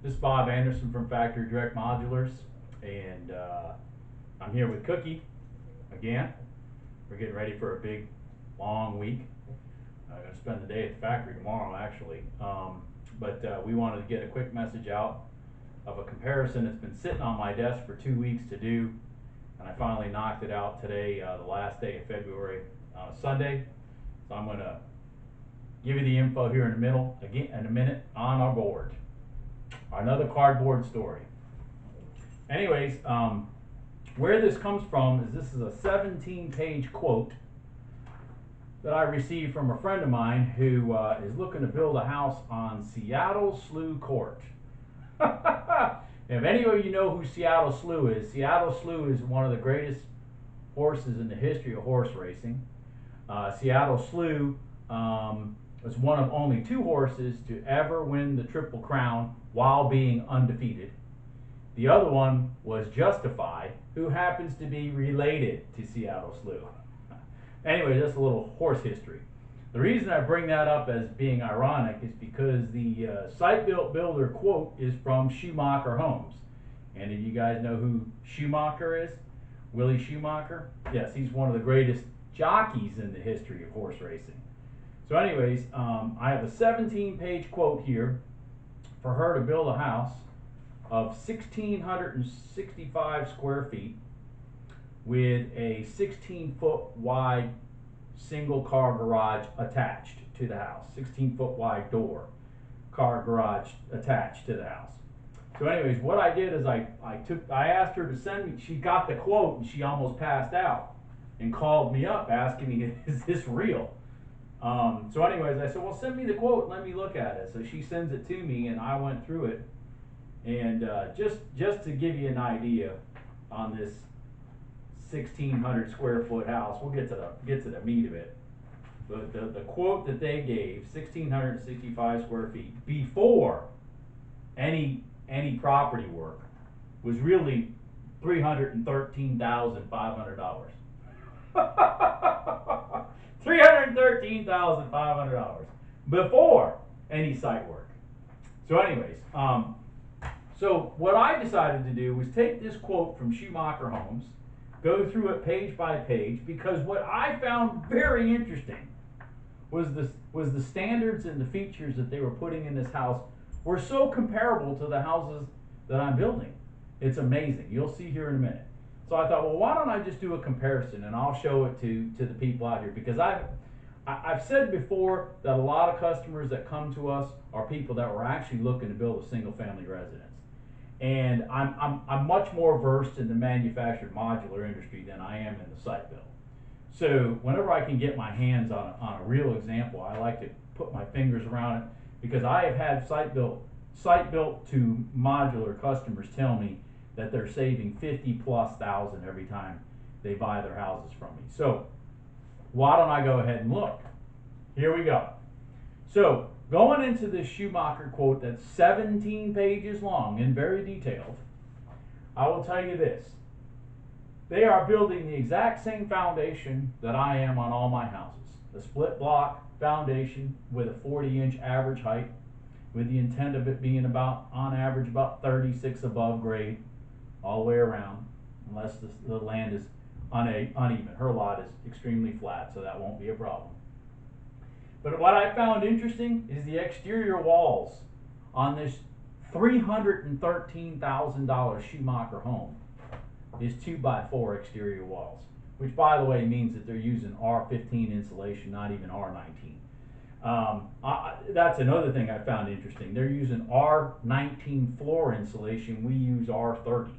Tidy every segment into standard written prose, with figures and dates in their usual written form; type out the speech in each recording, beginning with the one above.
This is Bob Anderson from Factory Direct Modulars, and I'm here with Cookie again. We're getting ready for a big, long week. I'm going to spend the day at the factory tomorrow, actually. But we wanted to get a quick message out of a comparison that's been sitting on my desk for 2 weeks to do, and I finally knocked it out today, the last day of February, Sunday. So I'm going to give you the info here in a minute on our board. Another cardboard story. Anyways, where this comes from is this is a 17-page quote that I received from a friend of mine who is looking to build a house on Seattle Slough Court. If any of you know who Seattle Slough is one of the greatest horses in the history of horse racing. Seattle Slough was one of only 2 horses to ever win the Triple Crown while being undefeated. The other one was Justify, who happens to be related to Seattle Slough. Anyway, just a little horse history. The reason I bring that up as being ironic is because the site-built builder quote is from Schumacher Homes. And if you guys know who Schumacher is, Willie Schumacher, yes, he's one of the greatest jockeys in the history of horse racing. So anyways, I have a 17-page quote here for her to build a house of 1,665 square feet with a 16-foot wide single car garage attached to the house. 16-foot wide door, car garage attached to the house. So anyways, what I did is I asked her to send me, she got the quote and she almost passed out and called me up asking me, is this real? So anyways, I said, well, send me the quote and let me look at it. So she sends it to me and I went through it. And just to give you an idea on this 1,600 square foot house, we'll get to the meat of it. But the quote that they gave, 1,665 square feet, before any property work, was really $313,500. $313,500 before any site work. So anyways, so what I decided to do was take this quote from Schumacher Homes, go through it page by page, because what I found very interesting was the standards and the features that they were putting in this house were so comparable to the houses that I'm building. It's amazing. You'll see here in a minute. So I thought, well, why don't I just do a comparison and I'll show it to the people out here, because I've said before that a lot of customers that come to us are people that were actually looking to build a single family residence. And I'm much more versed in the manufactured modular industry than I am in the site build. So whenever I can get my hands on a real example, I like to put my fingers around it, because I have had site built to modular customers tell me that they're saving 50+ thousand every time they buy their houses from me. So why don't I go ahead and look? Here we go. So going into this Schumacher quote that's 17 pages long and very detailed, I will tell you this. They are building the exact same foundation that I am on all my houses. A split block foundation with a 40-inch average height, with the intent of it being about, on average, about 36 above grade all the way around, unless the land is uneven. Her lot is extremely flat, so that won't be a problem. But what I found interesting is the exterior walls on this $313,000 Schumacher home is 2x4 exterior walls, which by the way means that they're using R15 insulation, not even R19. That's another thing I found interesting. They're using R19 floor insulation. We use R30.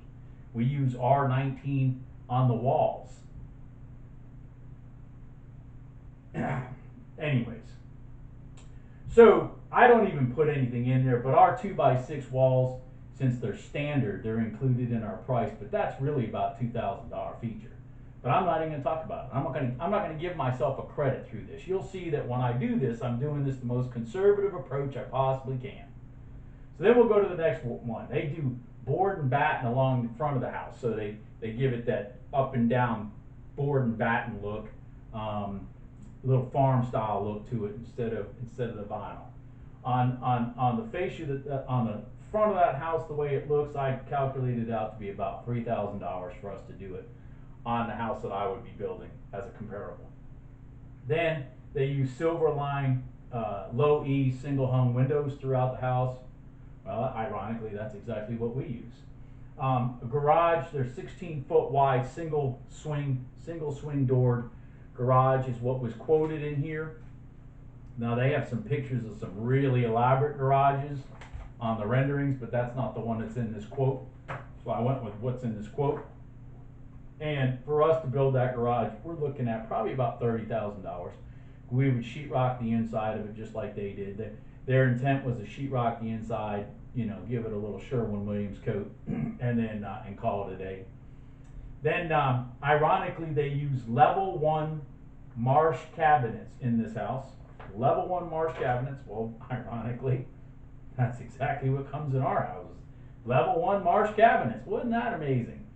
We use R19 on the walls. Anyways, so I don't even put anything in there, but our 2x6 walls, since they're standard, they're included in our price, but that's really about $2,000 feature. But I'm not even going to talk about it. I'm not going to give myself a credit through this. You'll see that when I do this, I'm doing this the most conservative approach I possibly can. So then we'll go to the next one. They do board and batten along the front of the house, so they give it that up and down board and batten look, little farm style look to it instead of the vinyl. On the fascia, on the front of that house the way it looks, I calculated it out to be about $3,000 for us to do it on the house that I would be building as a comparable. Then they use silver line low E single hung windows throughout the house. Well, ironically, that's exactly what we use. A garage, they're 16-foot wide single swing doored garage is what was quoted in here. Now they have some pictures of some really elaborate garages on the renderings, but that's not the one that's in this quote. So I went with what's in this quote. And for us to build that garage, we're looking at probably about $30,000. We would sheetrock the inside of it just like they did. Their intent was to sheetrock the inside, you know, give it a little Sherwin-Williams coat, and then and call it a day. Then, ironically, they use level 1 Marsh cabinets in this house. Level 1 Marsh cabinets. Well, ironically, that's exactly what comes in our houses. Level 1 Marsh cabinets. Wasn't that amazing?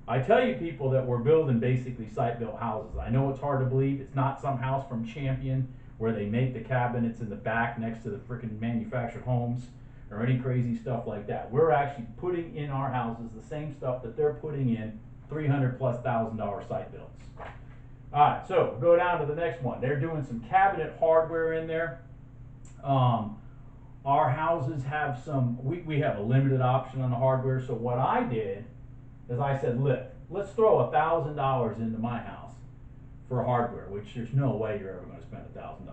I tell you, people, that we're building basically site-built houses. I know it's hard to believe. It's not some house from Champion where they make the cabinets in the back next to the freaking manufactured homes or any crazy stuff like that. We're actually putting in our houses the same stuff that they're putting in $300,000+ site builds. All right, so go down to the next one. They're doing some cabinet hardware in there. Our houses have some, we have a limited option on the hardware. So what I did is I said, look, let's throw $1,000 into my house for hardware, which there's no way you're ever going to spend $1,000.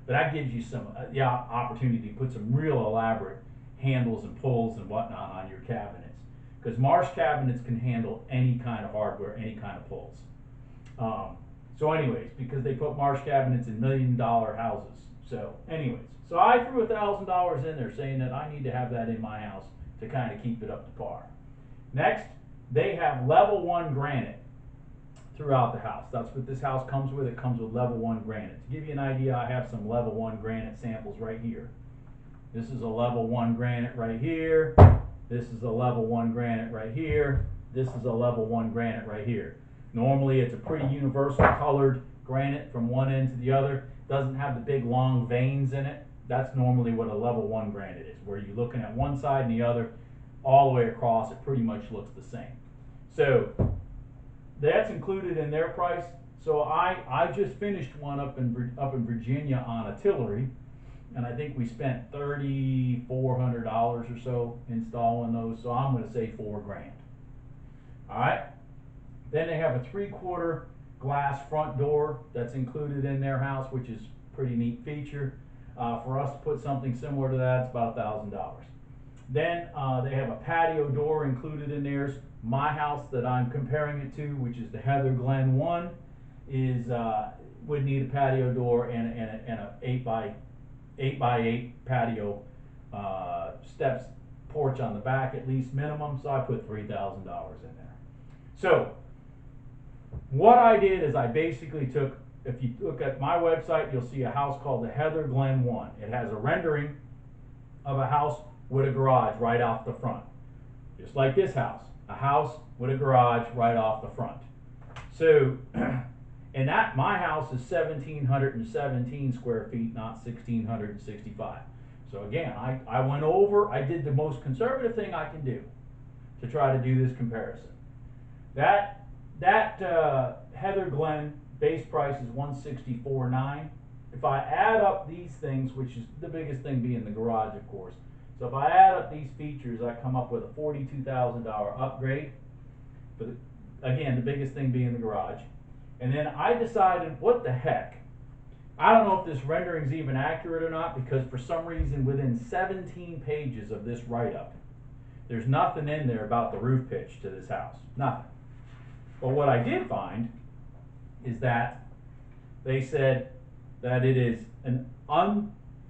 But that gives you some opportunity to put some real elaborate handles and pulls and whatnot on your cabinets. Because Marsh cabinets can handle any kind of hardware, any kind of pulls. So anyways, because they put Marsh cabinets in $1 million houses. So anyways, so I threw $1,000 in there saying that I need to have that in my house to kind of keep it up to par. Next, they have level 1 granite throughout the house. That's what this house comes with. It comes with level 1 granite. To give you an idea, I have some level 1 granite samples right here. This is a level 1 granite right here. This is a level 1 granite right here. This is a level 1 granite right here. Normally it's a pretty universal colored granite from one end to the other. Doesn't have the big long veins in it. That's normally what a level 1 granite is, where you're looking at one side and the other all the way across. It pretty much looks the same. So that's included in their price. So I just finished one up in Virginia on a Tillery, and I think we spent $3,400 or so installing those. So I'm going to say $4,000. All right. Then they have a 3/4 glass front door that's included in their house, which is a pretty neat feature. For us to put something similar to that, it's about $1,000. Then they have a patio door included in theirs. My house that I'm comparing it to, which is the Heather Glen 1, would need a patio door and a 8x8 patio steps porch on the back, at least minimum. So I put $3,000 in there. So what I did is I basically took, if you look at my website, you'll see a house called the Heather Glen 1. It has a rendering of a house with a garage right off the front. Just like this house, a house with a garage right off the front. So, and that, my house is 1,717 square feet, not 1,665. So again, I went over, I did the most conservative thing I can do to try to do this comparison. That Heather Glen base price is $164,900. If I add up these things, which is the biggest thing being the garage, of course. So if I add up these features, I come up with a $42,000 upgrade. For again, the biggest thing being the garage. And then I decided, what the heck? I don't know if this rendering is even accurate or not, because for some reason within 17 pages of this write-up, there's nothing in there about the roof pitch to this house. Nothing. But what I did find is that they said that it is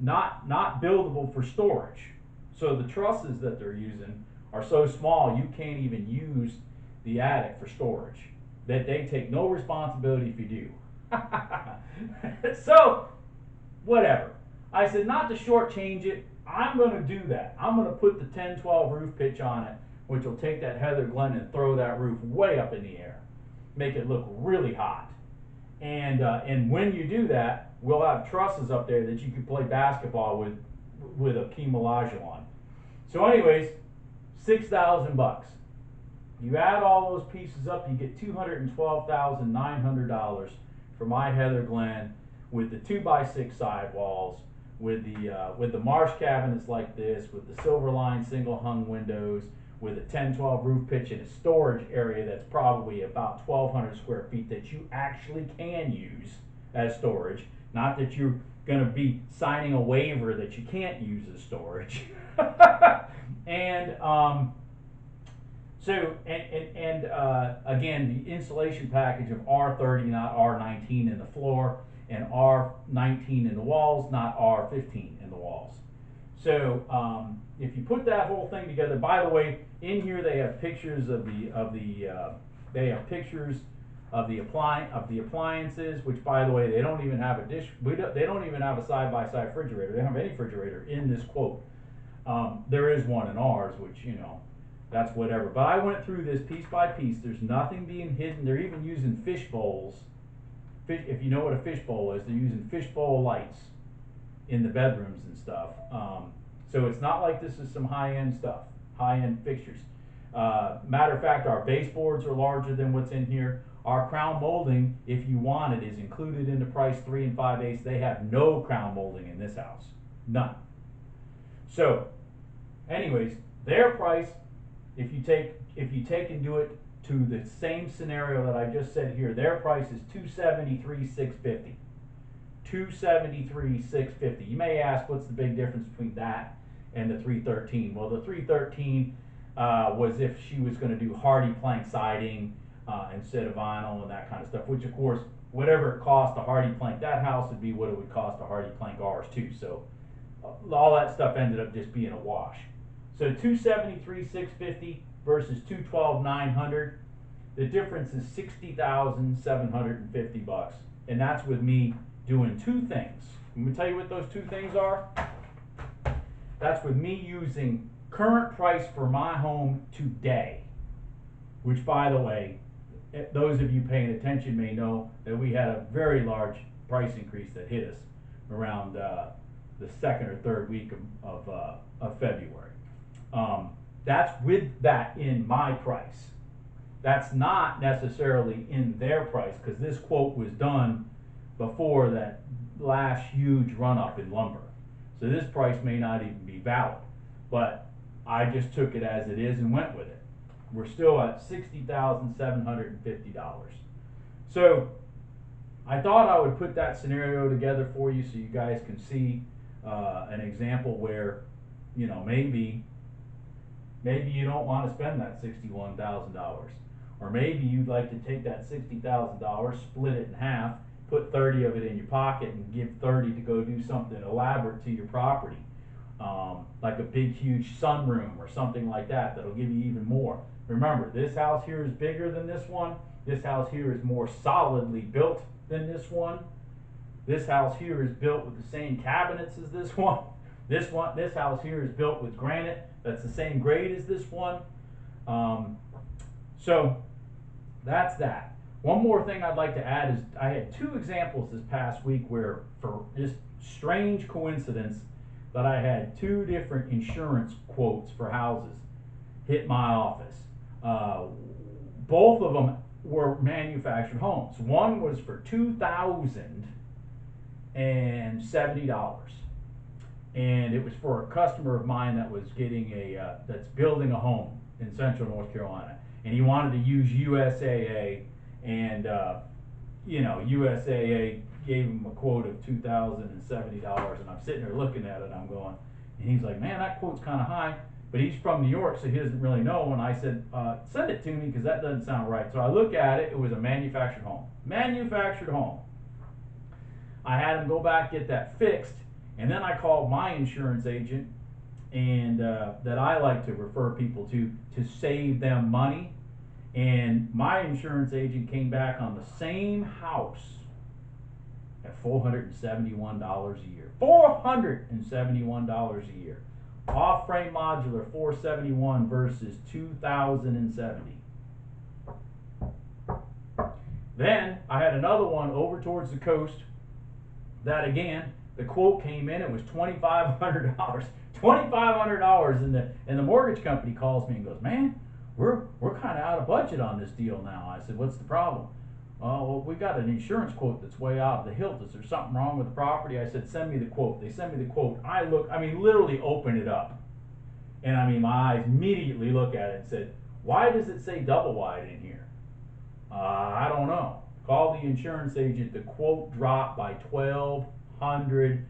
not buildable for storage. So the trusses that they're using are so small you can't even use the attic for storage. That they take no responsibility if you do. So, whatever. I said not to shortchange it. I'm going to do that. I'm going to put the 10-12 roof pitch on it, which will take that Heather Glen and throw that roof way up in the air. Make it look really hot. And when you do that, we'll have trusses up there that you can play basketball with a key moulage on. So anyways, 6,000 bucks. You add all those pieces up, you get $212,900 for my Heather Glen with the 2x6 sidewalls, with the marsh cabinets like this, with the silver line single hung windows, with a 10-12 roof pitch and a storage area that's probably about 1,200 square feet that you actually can use as storage. Not that you're going to be signing a waiver that you can't use as storage. And again, the insulation package of R30, not R19 in the floor, and R19 in the walls, not R15 in the walls. So if you put that whole thing together, by the way, in here they have pictures of the appliances, which, by the way, they don't even have a dish. They don't even have a side-by-side refrigerator. They don't have any refrigerator in this quote. There is one in ours, which, you know, that's whatever. But I went through this piece by piece. There's nothing being hidden. They're even using fish bowls. If you know what a fish bowl is, they're using fish bowl lights in the bedrooms and stuff. So it's not like this is some high-end stuff, high-end fixtures. Matter of fact, our baseboards are larger than what's in here. Our crown molding, if you want it, is included in the price 3 5/8. They have no crown molding in this house, none. So, anyways, their price, if you take and do it to the same scenario that I just said here, their price is $273,650. $273,650. You may ask, what's the big difference between that and the $313? Well, the $313 was if she was going to do hardy plank siding instead of vinyl and that kind of stuff, which of course, whatever it cost to hardy plank that house would be what it would cost to hardy plank ours too. So all that stuff ended up just being a wash. So $273,650 versus $212,900. The difference is $60,750, and that's with me doing two things. Let me tell you what those two things are. That's with me using current price for my home today, which, by the way, those of you paying attention may know that we had a very large price increase that hit us around the second or third week of February. That's with that in my price. That's not necessarily in their price, because this quote was done before that last huge run up in lumber. So this price may not even be valid, but I just took it as it is and went with it. We're still at $60,750. So I thought I would put that scenario together for you so you guys can see an example where, you know, maybe you don't want to spend that $61,000, or maybe you'd like to take that $60,000, split it in half, put 30 of it in your pocket and give 30 to go do something elaborate to your property, like a big huge sunroom or something like that that'll give you even more. Remember, this house here is bigger than this one. This house here is more solidly built than this one. This house here is built with the same cabinets as this one. This house here is built with granite that's the same grade as this one. So that's that. One more thing I'd like to add is I had two examples this past week where, for just strange coincidence, that I had two different insurance quotes for houses hit my office. Both of them were manufactured homes. One was for $2,070, and it was for a customer of mine that was getting that's building a home in Central North Carolina, and he wanted to use USAA, and you know, USAA gave him a quote of $2,070, and I'm sitting there looking at it, I'm going, and he's like, man, that quote's kind of high. But he's from New York, so he doesn't really know. And I said, send it to me, because that doesn't sound right. So I look at it. It was a manufactured home. Manufactured home. I had him go back, get that fixed, and then I called my insurance agent, and that I like to refer people to save them money. And my insurance agent came back on the same house at $471 a year. $471 a year. Off-frame modular, $471 versus $2,070. Then I had another one over towards the coast that, again, the quote came in, it was $2,500. $2,500, and the mortgage company calls me and goes, man, we're kind of out of budget on this deal now. I said, what's the problem? Oh, well, we got an insurance quote that's way out of the hilt. Is there something wrong with the property? I said, send me the quote. They sent me the quote. I literally open it up. And my eyes immediately look at it and said, why does it say double wide in here? I don't know. Called the insurance agent. The quote dropped by $1,200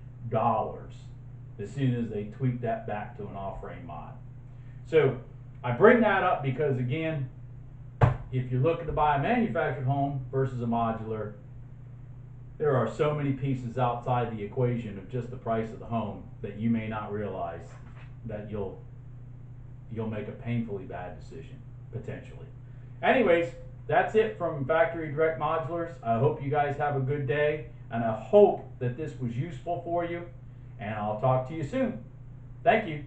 as soon as they tweaked that back to an off-frame mod. So I bring that up because, again, if you're looking to buy a manufactured home versus a modular, there are so many pieces outside the equation of just the price of the home that you may not realize that you'll make a painfully bad decision, potentially. Anyways, that's it from Factory Direct Modulars. I hope you guys have a good day, and I hope that this was useful for you, and I'll talk to you soon. Thank you.